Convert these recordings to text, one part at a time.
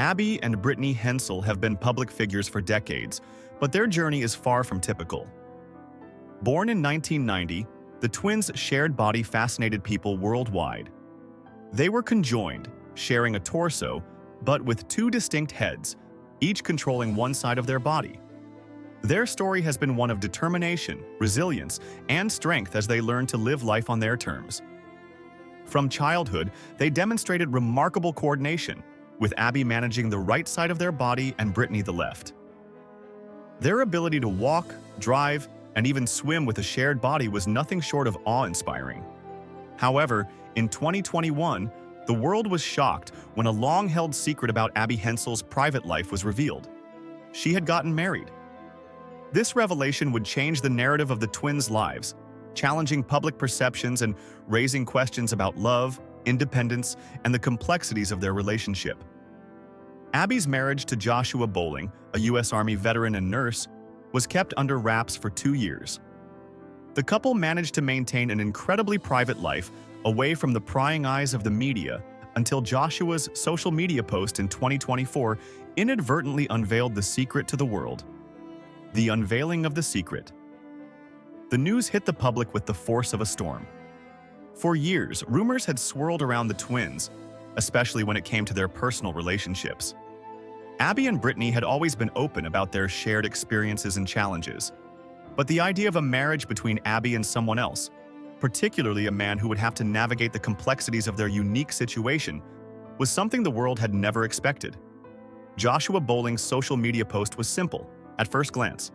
Abby and Brittany Hensel have been public figures for decades, but their journey is far from typical. Born in 1990, the twins' shared body fascinated people worldwide. They were conjoined, sharing a torso, but with two distinct heads, each controlling one side of their body. Their story has been one of determination, resilience, and strength as they learn to live life on their terms. From childhood, they demonstrated remarkable coordination, with Abby managing the right side of their body and Brittany the left. Their ability to walk, drive, and even swim with a shared body was nothing short of awe-inspiring. However, in 2021, the world was shocked when a long-held secret about Abby Hensel's private life was revealed. She had gotten married. This revelation would change the narrative of the twins' lives, challenging public perceptions and raising questions about love, independence, and the complexities of their relationship. Abby's marriage to Joshua Bowling, a U.S. Army veteran and nurse, was kept under wraps for 2 years. The couple managed to maintain an incredibly private life away from the prying eyes of the media until Joshua's social media post in 2024 inadvertently unveiled the secret to the world. The unveiling of the secret. The news hit the public with the force of a storm. For years, rumors had swirled around the twins, especially when it came to their personal relationships. Abby and Brittany had always been open about their shared experiences and challenges. But the idea of a marriage between Abby and someone else, particularly a man who would have to navigate the complexities of their unique situation, was something the world had never expected. Joshua Bowling's social media post was simple, at first glance.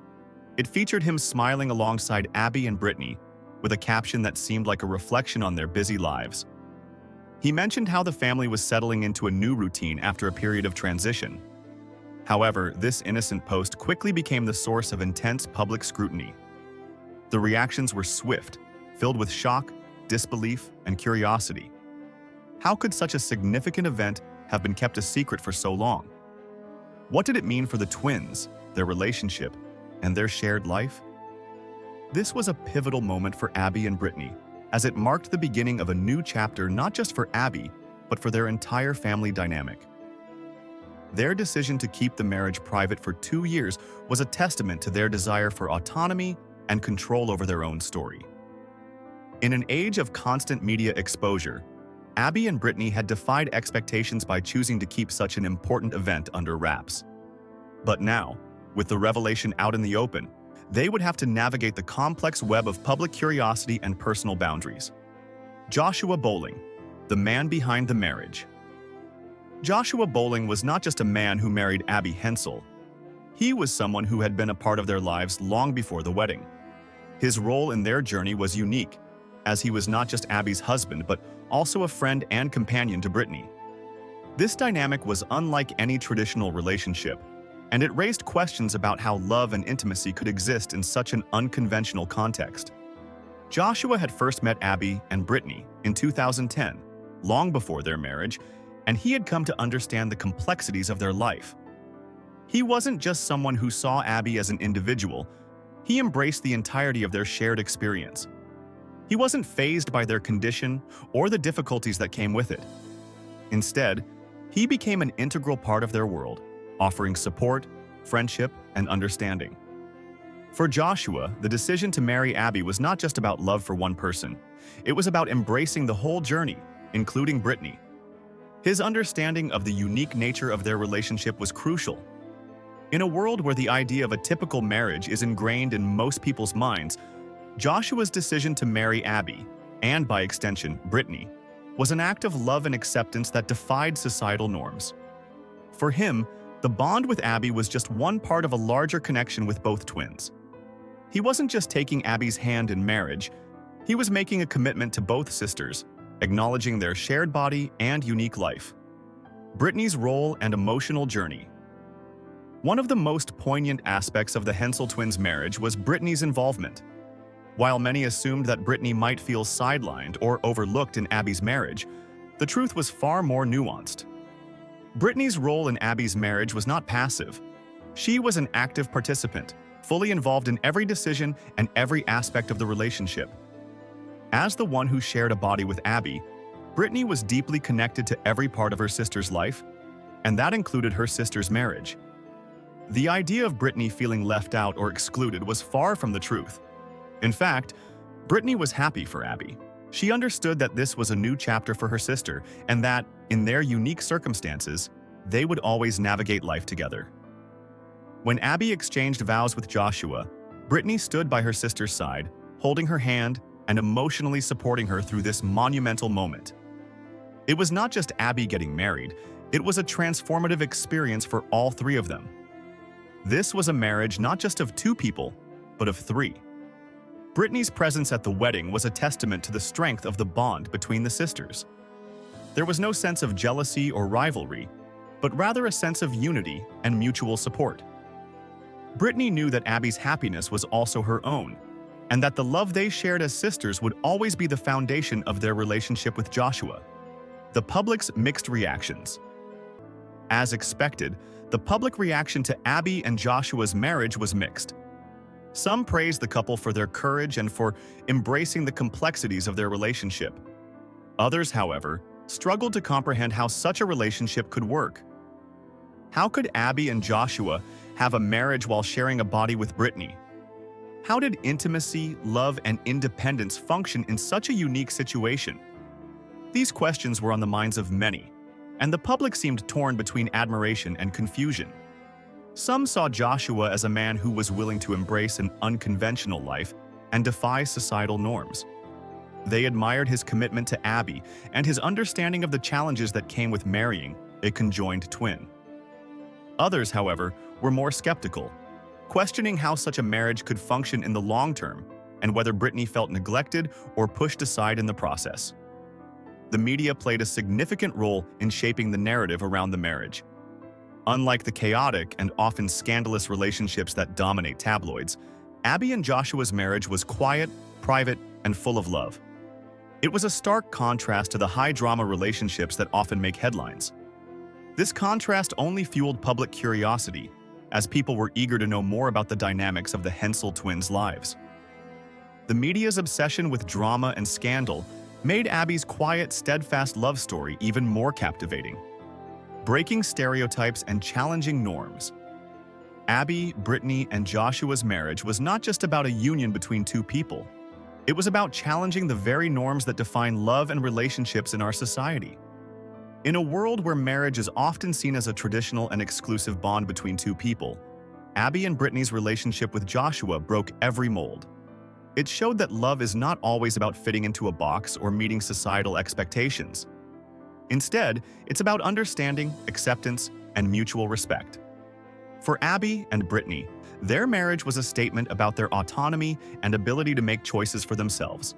It featured him smiling alongside Abby and Brittany, with a caption that seemed like a reflection on their busy lives. He mentioned how the family was settling into a new routine after a period of transition. However, this innocent post quickly became the source of intense public scrutiny. The reactions were swift, filled with shock, disbelief, and curiosity. How could such a significant event have been kept a secret for so long? What did it mean for the twins, their relationship, and their shared life? This was a pivotal moment for Abby and Brittany, as it marked the beginning of a new chapter not just for Abby, but for their entire family dynamic. Their decision to keep the marriage private for 2 years was a testament to their desire for autonomy and control over their own story. In an age of constant media exposure, Abby and Brittany had defied expectations by choosing to keep such an important event under wraps. But now, with the revelation out in the open, they would have to navigate the complex web of public curiosity and personal boundaries. Joshua Bowling, the man behind the marriage. Joshua Bowling was not just a man who married Abby Hensel. He was someone who had been a part of their lives long before the wedding. His role in their journey was unique, as he was not just Abby's husband, but also a friend and companion to Brittany. This dynamic was unlike any traditional relationship, and it raised questions about how love and intimacy could exist in such an unconventional context. Joshua had first met Abby and Brittany in 2010, long before their marriage, and he had come to understand the complexities of their life. He wasn't just someone who saw Abby as an individual, he embraced the entirety of their shared experience. He wasn't fazed by their condition or the difficulties that came with it. Instead, he became an integral part of their world, offering support, friendship, and understanding. For Joshua, the decision to marry Abby was not just about love for one person. It was about embracing the whole journey, including Brittany. His understanding of the unique nature of their relationship was crucial. In a world where the idea of a typical marriage is ingrained in most people's minds, Joshua's decision to marry Abby, and by extension, Brittany, was an act of love and acceptance that defied societal norms. For him, the bond with Abby was just one part of a larger connection with both twins. He wasn't just taking Abby's hand in marriage, he was making a commitment to both sisters, acknowledging their shared body and unique life. Brittany's role and emotional journey. One of the most poignant aspects of the Hensel twins' marriage was Brittany's involvement. While many assumed that Brittany might feel sidelined or overlooked in Abby's marriage, the truth was far more nuanced. Brittany's role in Abby's marriage was not passive. She was an active participant, fully involved in every decision and every aspect of the relationship. As the one who shared a body with Abby, Brittany was deeply connected to every part of her sister's life. and that included her sister's marriage. The idea of Britney feeling left out or excluded was far from the truth. In fact, Britney was happy for Abby. She understood that this was a new chapter for her sister and that, in their unique circumstances, they would always navigate life together. When Abby exchanged vows with Joshua, Britney stood by her sister's side, holding her hand and emotionally supporting her through this monumental moment. It was not just Abby getting married, it was a transformative experience for all three of them. This was a marriage not just of two people, but of three. Britney's presence at the wedding was a testament to the strength of the bond between the sisters. There was no sense of jealousy or rivalry, but rather a sense of unity and mutual support. Britney knew that Abby's happiness was also her own, and that the love they shared as sisters would always be the foundation of their relationship with Joshua. The public's mixed reactions. As expected, the public reaction to Abby and Joshua's marriage was mixed. Some praised the couple for their courage and for embracing the complexities of their relationship. Others, however, struggled to comprehend how such a relationship could work. How could Abby and Joshua have a marriage while sharing a body with Britney? How did intimacy, love, and independence function in such a unique situation? These questions were on the minds of many, and the public seemed torn between admiration and confusion. Some saw Joshua as a man who was willing to embrace an unconventional life and defy societal norms. They admired his commitment to Abby and his understanding of the challenges that came with marrying a conjoined twin. Others, however, were more skeptical, questioning how such a marriage could function in the long term and whether Britney felt neglected or pushed aside in the process. The media played a significant role in shaping the narrative around the marriage. Unlike the chaotic and often scandalous relationships that dominate tabloids, Abby and Joshua's marriage was quiet, private, and full of love. It was a stark contrast to the high-drama relationships that often make headlines. This contrast only fueled public curiosity, as people were eager to know more about the dynamics of the Hensel twins' lives. The media's obsession with drama and scandal made Abby's quiet, steadfast love story even more captivating, breaking stereotypes and challenging norms. Abby, Britney, and Joshua's marriage was not just about a union between two people. It was about challenging the very norms that define love and relationships in our society. In a world where marriage is often seen as a traditional and exclusive bond between two people, Abby and Britney's relationship with Joshua broke every mold. It showed that love is not always about fitting into a box or meeting societal expectations. Instead, it's about understanding, acceptance, and mutual respect. For Abby and Britney, their marriage was a statement about their autonomy and ability to make choices for themselves.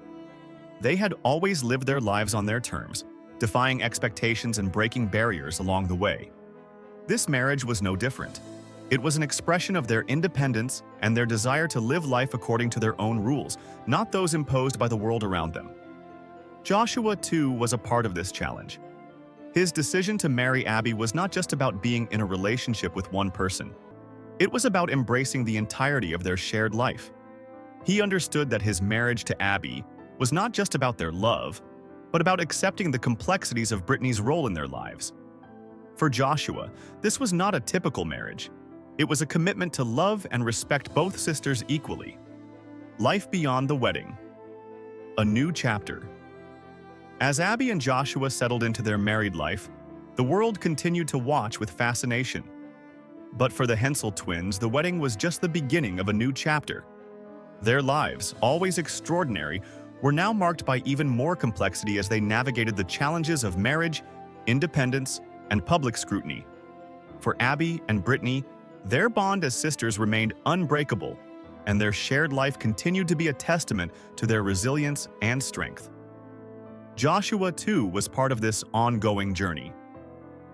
They had always lived their lives on their terms, defying expectations and breaking barriers along the way. This marriage was no different. It was an expression of their independence and their desire to live life according to their own rules, not those imposed by the world around them. Joshua, too, was a part of this challenge. His decision to marry Abby was not just about being in a relationship with one person. It was about embracing the entirety of their shared life. He understood that his marriage to Abby was not just about their love, but about accepting the complexities of Britney's role in their lives. For Joshua, this was not a typical marriage. It was a commitment to love and respect both sisters equally. Life beyond the wedding. A new chapter. As Abby and Joshua settled into their married life, the world continued to watch with fascination. But for the Hensel twins, the wedding was just the beginning of a new chapter. Their lives, always extraordinary, were now marked by even more complexity as they navigated the challenges of marriage, independence, and public scrutiny. For Abby and Britney, their bond as sisters remained unbreakable, and their shared life continued to be a testament to their resilience and strength. Joshua, too, was part of this ongoing journey.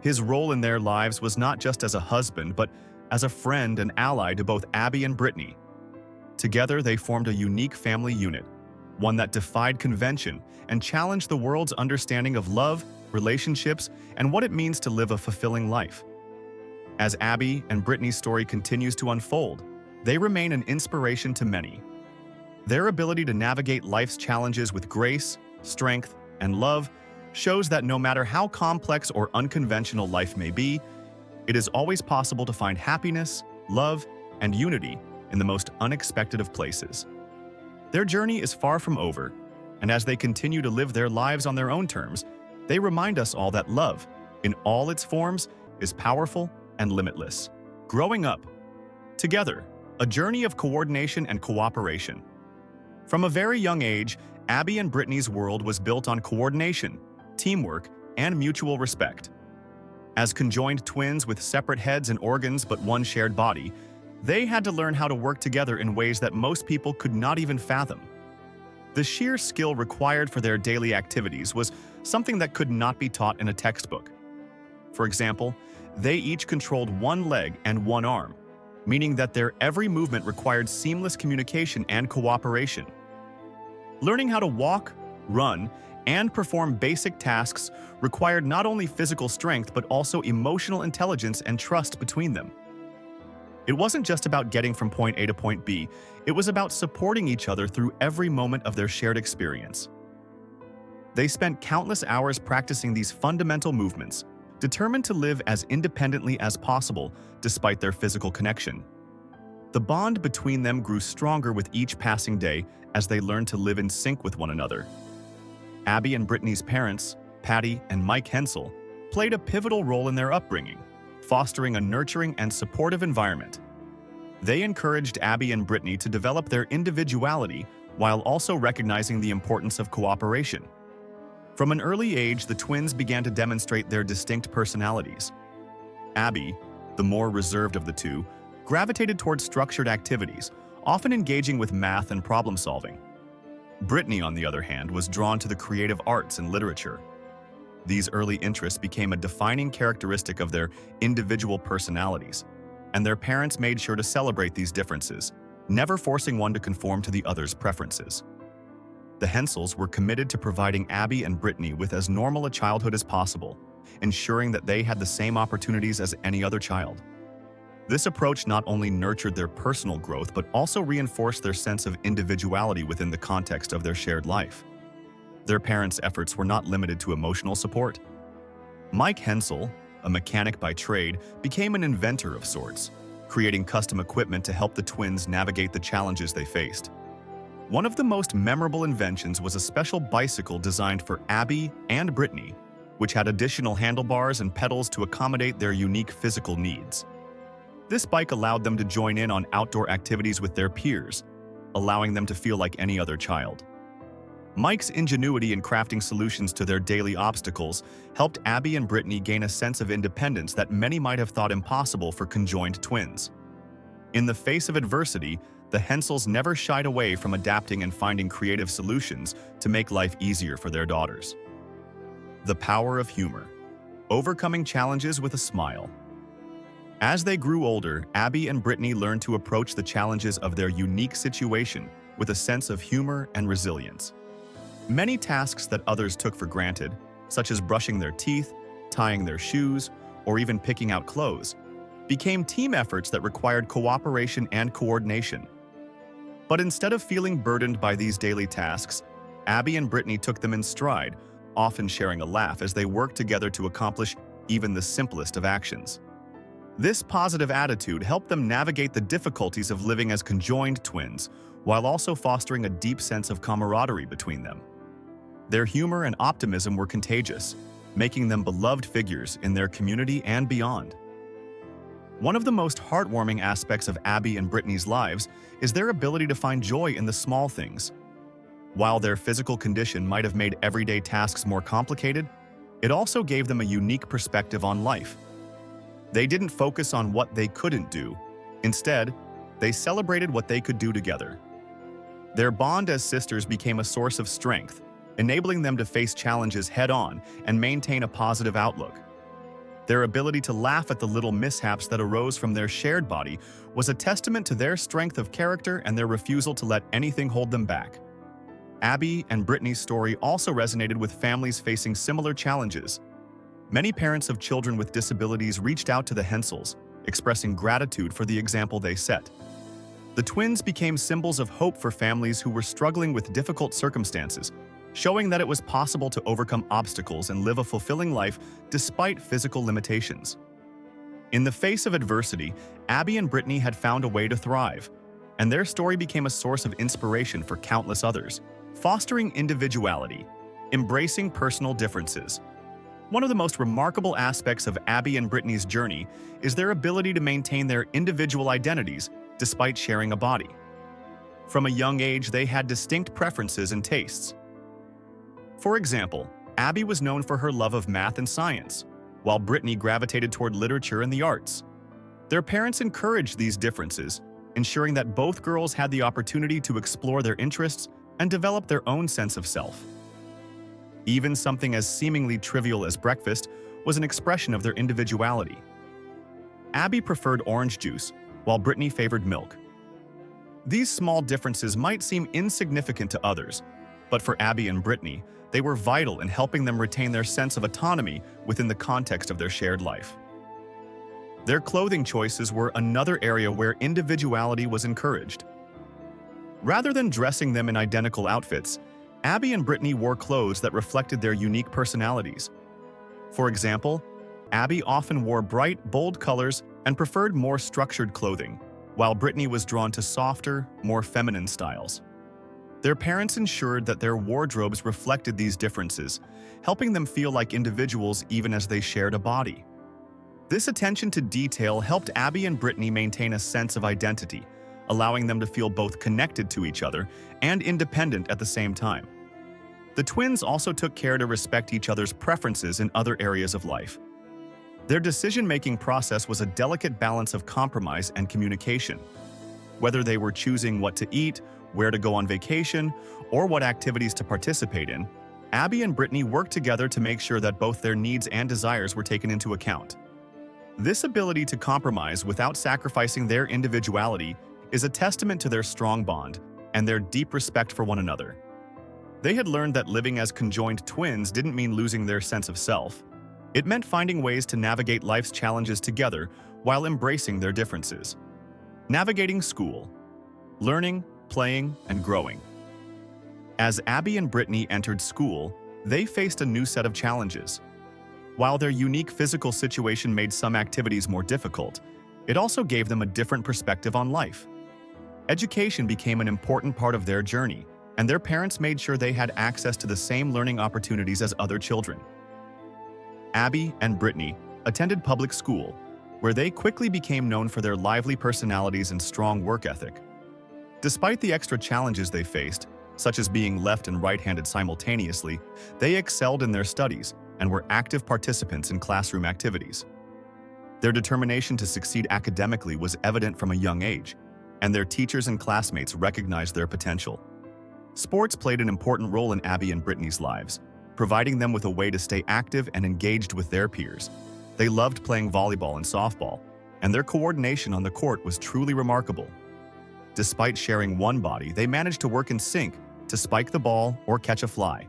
His role in their lives was not just as a husband, but as a friend and ally to both Abby and Britney. Together, they formed a unique family unit, one that defied convention and challenged the world's understanding of love, relationships, and what it means to live a fulfilling life. As Abby and Britney's story continues to unfold, they remain an inspiration to many. Their ability to navigate life's challenges with grace, strength, and love shows that no matter how complex or unconventional life may be, it is always possible to find happiness, love, and unity in the most unexpected of places. Their journey is far from over, and as they continue to live their lives on their own terms, they remind us all that love, in all its forms, is powerful and limitless. Growing up together, a journey of coordination and cooperation. From a very young age, Abby and Brittany's world was built on coordination, teamwork, and mutual respect. As conjoined twins with separate heads and organs but one shared body, they had to learn how to work together in ways that most people could not even fathom. The sheer skill required for their daily activities was something that could not be taught in a textbook. For example, they each controlled one leg and one arm, meaning that their every movement required seamless communication and cooperation. Learning how to walk, run, and perform basic tasks required not only physical strength but also emotional intelligence and trust between them. It wasn't just about getting from point A to point B, it was about supporting each other through every moment of their shared experience. They spent countless hours practicing these fundamental movements, determined to live as independently as possible despite their physical connection. The bond between them grew stronger with each passing day as they learned to live in sync with one another. Abby and Brittany's parents, Patty and Mike Hensel, played a pivotal role in their upbringing, fostering a nurturing and supportive environment. They encouraged Abby and Brittany to develop their individuality while also recognizing the importance of cooperation. From an early age, the twins began to demonstrate their distinct personalities. Abby, the more reserved of the two, gravitated towards structured activities, often engaging with math and problem-solving. Brittany, on the other hand, was drawn to the creative arts and literature. These early interests became a defining characteristic of their individual personalities, and their parents made sure to celebrate these differences, never forcing one to conform to the other's preferences. The Hensels were committed to providing Abby and Brittany with as normal a childhood as possible, ensuring that they had the same opportunities as any other child. This approach not only nurtured their personal growth but also reinforced their sense of individuality within the context of their shared life. Their parents' efforts were not limited to emotional support. Mike Hensel, a mechanic by trade, became an inventor of sorts, creating custom equipment to help the twins navigate the challenges they faced. One of the most memorable inventions was a special bicycle designed for Abby and Brittany, which had additional handlebars and pedals to accommodate their unique physical needs. This bike allowed them to join in on outdoor activities with their peers, allowing them to feel like any other child. Mike's ingenuity in crafting solutions to their daily obstacles helped Abby and Brittany gain a sense of independence that many might have thought impossible for conjoined twins. In the face of adversity, the Hensels never shied away from adapting and finding creative solutions to make life easier for their daughters. The power of humor. Overcoming challenges with a smile. As they grew older, Abby and Brittany learned to approach the challenges of their unique situation with a sense of humor and resilience. Many tasks that others took for granted, such as brushing their teeth, tying their shoes, or even picking out clothes, became team efforts that required cooperation and coordination. But instead of feeling burdened by these daily tasks, Abby and Brittany took them in stride, often sharing a laugh as they worked together to accomplish even the simplest of actions. This positive attitude helped them navigate the difficulties of living as conjoined twins, while also fostering a deep sense of camaraderie between them. Their humor and optimism were contagious, making them beloved figures in their community and beyond. One of the most heartwarming aspects of Abby and Brittany's lives is their ability to find joy in the small things. While their physical condition might have made everyday tasks more complicated, it also gave them a unique perspective on life. They didn't focus on what they couldn't do. Instead, they celebrated what they could do together. Their bond as sisters became a source of strength, enabling them to face challenges head-on and maintain a positive outlook. Their ability to laugh at the little mishaps that arose from their shared body was a testament to their strength of character and their refusal to let anything hold them back. Abby and Brittany's story also resonated with families facing similar challenges. Many parents of children with disabilities reached out to the Hensels, expressing gratitude for the example they set. The twins became symbols of hope for families who were struggling with difficult circumstances, showing that it was possible to overcome obstacles and live a fulfilling life despite physical limitations. In the face of adversity, Abby and Brittany had found a way to thrive, and their story became a source of inspiration for countless others, fostering individuality, embracing personal differences. One of the most remarkable aspects of Abby and Brittany's journey is their ability to maintain their individual identities despite sharing a body. From a young age, they had distinct preferences and tastes. For example, Abby was known for her love of math and science, while Brittany gravitated toward literature and the arts. Their parents encouraged these differences, ensuring that both girls had the opportunity to explore their interests and develop their own sense of self. Even something as seemingly trivial as breakfast was an expression of their individuality. Abby preferred orange juice, while Brittany favored milk. These small differences might seem insignificant to others, but for Abby and Brittany, they were vital in helping them retain their sense of autonomy within the context of their shared life. Their clothing choices were another area where individuality was encouraged. Rather than dressing them in identical outfits, Abby and Brittany wore clothes that reflected their unique personalities. For example, Abby often wore bright, bold colors and preferred more structured clothing, while Brittany was drawn to softer, more feminine styles. Their parents ensured that their wardrobes reflected these differences, helping them feel like individuals even as they shared a body. This attention to detail helped Abby and Brittany maintain a sense of identity, allowing them to feel both connected to each other and independent at the same time. The twins also took care to respect each other's preferences in other areas of life. Their decision-making process was a delicate balance of compromise and communication. Whether they were choosing what to eat, where to go on vacation, or what activities to participate in, Abby and Brittany worked together to make sure that both their needs and desires were taken into account. This ability to compromise without sacrificing their individuality is a testament to their strong bond and their deep respect for one another. They had learned that living as conjoined twins didn't mean losing their sense of self. It meant finding ways to navigate life's challenges together while embracing their differences. Navigating school, learning, playing, and growing. As Abby and Brittany entered school, they faced a new set of challenges. While their unique physical situation made some activities more difficult, it also gave them a different perspective on life. Education became an important part of their journey, and their parents made sure they had access to the same learning opportunities as other children. Abby and Brittany attended public school, where they quickly became known for their lively personalities and strong work ethic. Despite the extra challenges they faced, such as being left and right-handed simultaneously, they excelled in their studies and were active participants in classroom activities. Their determination to succeed academically was evident from a young age, and their teachers and classmates recognized their potential. Sports played an important role in Abby and Brittany's lives, providing them with a way to stay active and engaged with their peers. They loved playing volleyball and softball, and their coordination on the court was truly remarkable. Despite sharing one body, they managed to work in sync to spike the ball or catch a fly.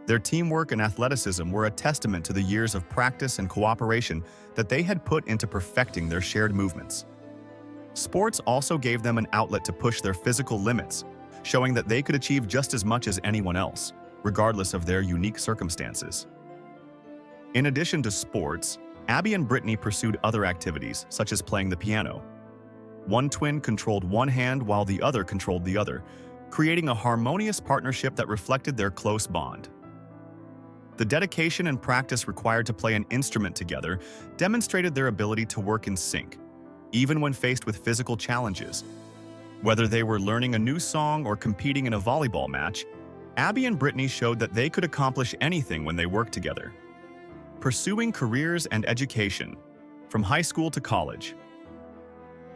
Their teamwork and athleticism were a testament to the years of practice and cooperation that they had put into perfecting their shared movements. Sports also gave them an outlet to push their physical limits, showing that they could achieve just as much as anyone else, regardless of their unique circumstances. In addition to sports, Abby and Brittany pursued other activities, such as playing the piano. One twin controlled one hand while the other controlled the other, creating a harmonious partnership that reflected their close bond. The dedication and practice required to play an instrument together demonstrated their ability to work in sync, even when faced with physical challenges. Whether they were learning a new song or competing in a volleyball match, Abby and Brittany showed that they could accomplish anything when they worked together. Pursuing careers and education, from high school to college.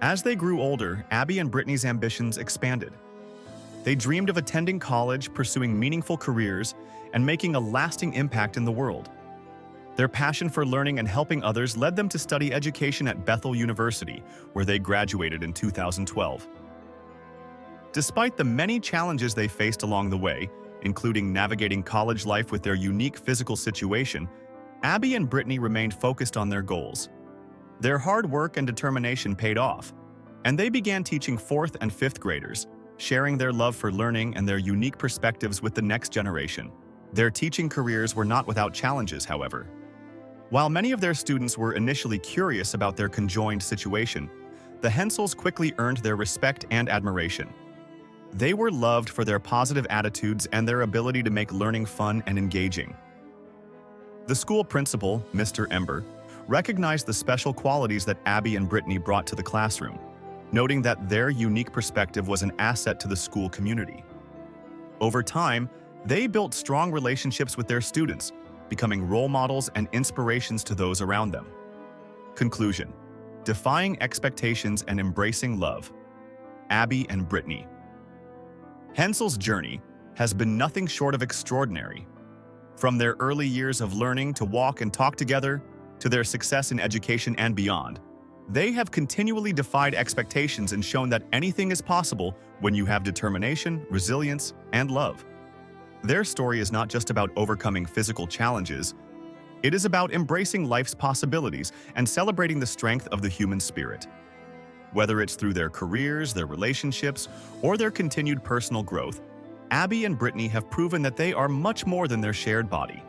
As they grew older, Abby and Brittany's ambitions expanded. They dreamed of attending college, pursuing meaningful careers, and making a lasting impact in the world. Their passion for learning and helping others led them to study education at Bethel University, where they graduated in 2012. Despite the many challenges they faced along the way, including navigating college life with their unique physical situation, Abby and Brittany remained focused on their goals. Their hard work and determination paid off, and they began teaching 4th and 5th graders, sharing their love for learning and their unique perspectives with the next generation. Their teaching careers were not without challenges, however. While many of their students were initially curious about their conjoined situation, the Hensels quickly earned their respect and admiration. They were loved for their positive attitudes and their ability to make learning fun and engaging. The school principal, Mr. Ember, recognized the special qualities that Abby and Brittany brought to the classroom, noting that their unique perspective was an asset to the school community. Over time, they built strong relationships with their students, becoming role models and inspirations to those around them. Conclusion: defying expectations and embracing love. Abby and Brittany. Hensel's journey has been nothing short of extraordinary. From their early years of learning to walk and talk together, to their success in education and beyond, they have continually defied expectations and shown that anything is possible when you have determination, resilience, and love. Their story is not just about overcoming physical challenges, it is about embracing life's possibilities and celebrating the strength of the human spirit. Whether it's through their careers, their relationships, or their continued personal growth, Abby and Brittany have proven that they are much more than their shared body.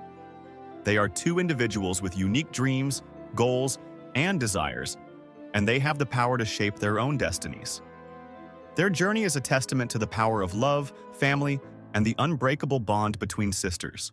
They are two individuals with unique dreams, goals, and desires, and they have the power to shape their own destinies. Their journey is a testament to the power of love, family, and the unbreakable bond between sisters.